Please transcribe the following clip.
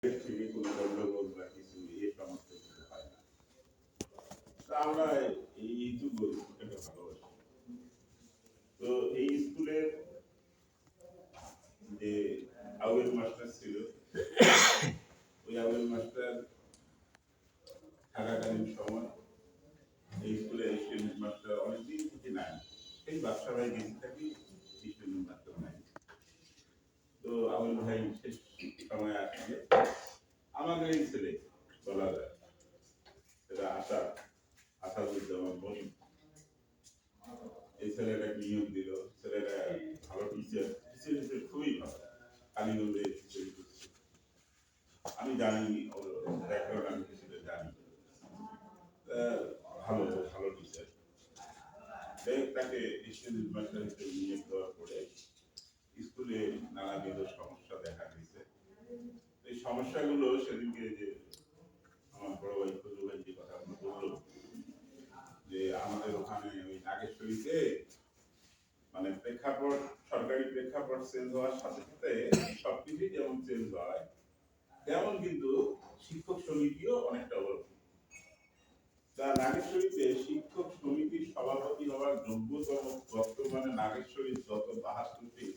থেকে কোনো গন্ডগোল বা কিছু এই সমস্ত কিছু হয় না। তা আমরা এই স্কুলটাকে ভালোবাসি। তো এই স্কুলের যে আউয়েল মাস্টার ছিল, ওই আউয়েল মাস্টার থাকাকালীন সময় এই স্কুলের স্টুডেন্ট মাস্টার অনেকদিন থেকে নাই। এই বাদশা ভাই গেছে থাকি স্টুডেন্ট মাস্টার নাই। তো আউয়েল ভাই শেষ সময় আসলে আমাদের এই ছেলে বলা যায় সেটা আসাদুজ্জামান বলি, এই ছেলেটাকে নিয়োগ দিল। ছেলেটা ভালো টিচার, টিচার খুবই ভালো, কালীগঞ্জে টিচার করছে। আমি জানি ওর ব্যাকগ্রাউন্ড, আমি কিছুটা জানি। ভালো ভালো টিচার। তাকে স্টুডেন্ট মাস্টার হিসেবে নিয়োগ দেওয়ার পরে স্কুলে নানাবিধ সমস্যা দেখা দিয়েছে। এই সমস্যাগুলো সেদিনকে যে আমার বড় ভাই ফজু ভাই যে কথাগুলো বললো যে আমাদের ওখানে ওই নাগেশ্বরীতে মানে প্রেক্ষাপট, সরকারি প্রেক্ষাপট চেঞ্জ হওয়ার সাথে সাথে সবকিছুই যেমন চেঞ্জ হয় তেমন কিন্তু শিক্ষক সমিতিও অনেকটা ওরকম। তা নাগেশ্বরীতে শিক্ষক সমিতির সভাপতি হওয়ার যোগ্যতম বর্তমানে নাগেশ্বরীর যত ৭২টি